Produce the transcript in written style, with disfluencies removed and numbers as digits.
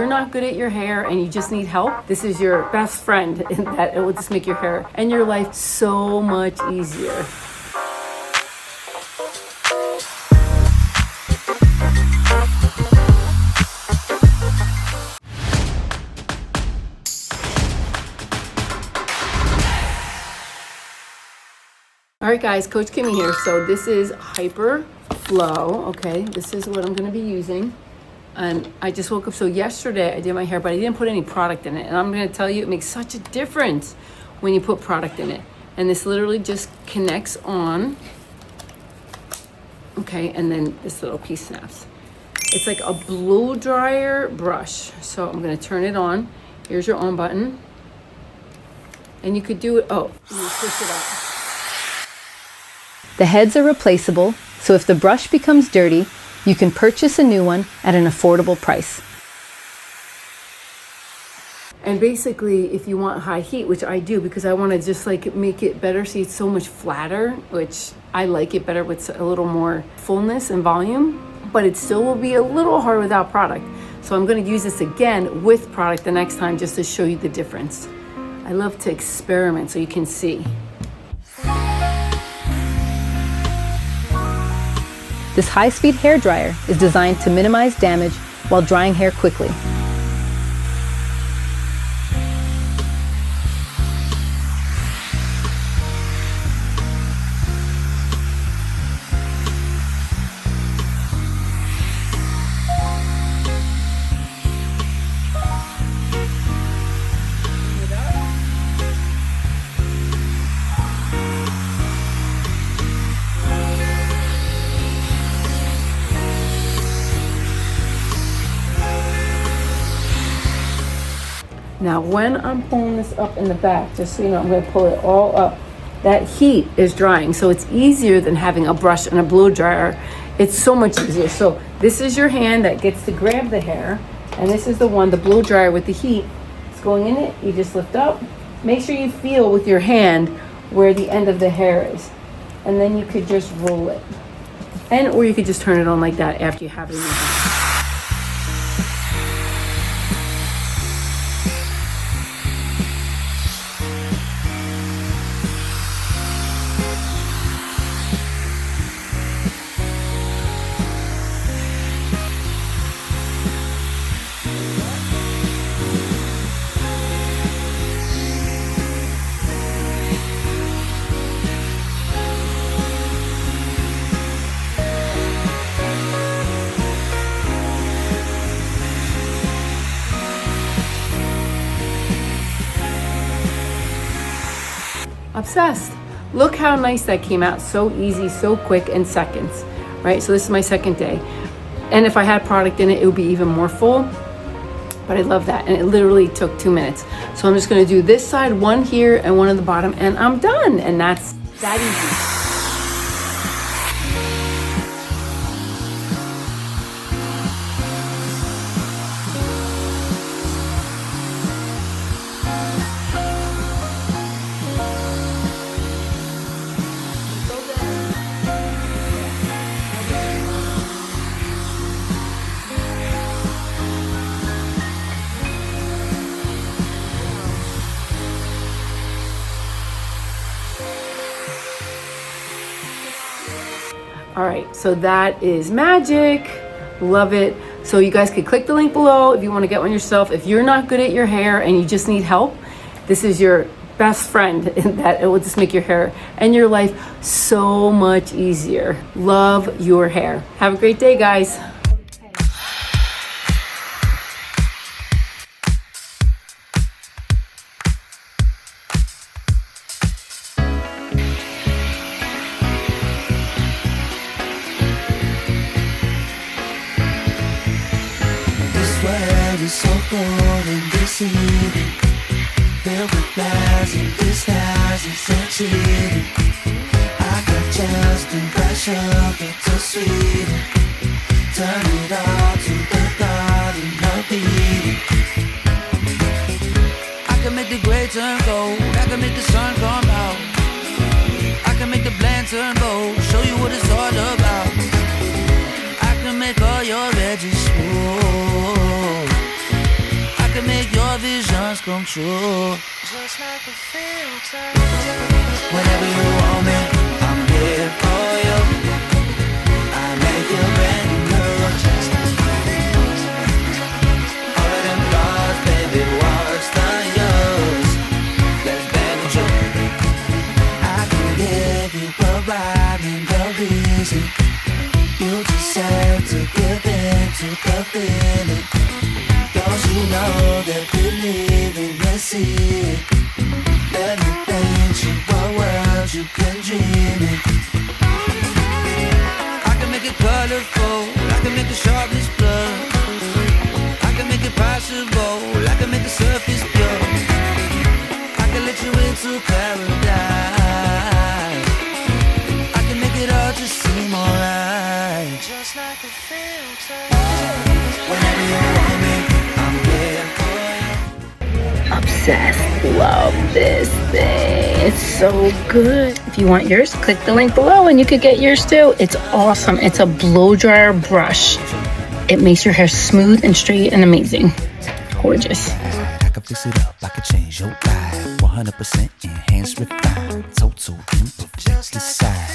not good at your hair and you just need help, this is your best friend in that it will just make your hair and your life so much easier. All right, guys, Coach Kimmy here. So this is HyperFlow. Okay, this is what I'm going to be using. And I just woke up. So yesterday I did my hair, but I didn't put any product in it. And I'm going to tell you, it makes such a difference when you put product in it. And this literally just connects on. Okay, and then this little piece snaps. It's like a blow dryer brush. So I'm going to turn it on. Here's your on button. And you could do it. Oh, you push it up. The heads are replaceable, so if the brush becomes dirty, you can purchase a new one at an affordable price. And basically, if you want high heat, which I do because I want to just like make it better, see it's so much flatter, which I like it better with a little more fullness and volume, but it still will be a little hard without product. So I'm going to use this again with product the next time just to show you the difference. I love to experiment so you can see. This high-speed hair dryer is designed to minimize damage while drying hair quickly. Now, when I'm pulling this up in the back, just so you know, I'm going to pull it all up. That heat is drying, so it's easier than having a brush and a blow dryer. It's so much easier. So this is your hand that gets to grab the hair, and this is the one, the blow dryer with the heat. It's going in it. You just lift up. Make sure you feel with your hand where the end of the hair is, and then you could just roll it, or you could just turn it on like that after you have it in your hand. Obsessed. Look how nice that came out. So easy, so quick, in seconds, right? So this is my second day. And if I had product in it, it would be even more full. But I love that. And it literally took 2 minutes. So I'm just going to do this side, one here and one at the bottom, and I'm done. And that's that easy. All right, so that is magic. Love it. So you guys could click the link below if you want to get one yourself. If you're not good at your hair and you just need help, this is your best friend in that it will just make your hair and your life so much easier. Love your hair. Have a great day, guys. So cold and deceiving, filled with lies and disguises and cheating. I got just impression, it's so sweet. Turn it all to the garden of Eden. I can make the gray turn gold, I can make the sun come out. I can make the bland turn gold, show you what it's all about. I can make all your edges smooth. dreams come true. Just like a filter. Whenever you want me, I'm here for you. I make you brand new. Just like a filter. All of them flaws, baby, what's the use? Let's bang with you. I can give you a rhyme and go easy. You just have to give in to the feeling. Don't you know that believing, let's see it. Let me paint you a world you can dream it. I can make it colorful, I can make the sharpest blood. I can make it possible, I can make the surface pure. I can let you into paradise. I can make it all just seem alright. Just like a filter. Whenever you want me, I'm here for you. Obsessed. Love this thing. It's so good. If you want yours, click the link below and you could get yours too. It's awesome. It's a blow dryer brush. It makes your hair smooth and straight and amazing. Gorgeous. I can fix it up, I can change your vibe. 100% enhanced, refined, total imperfect design.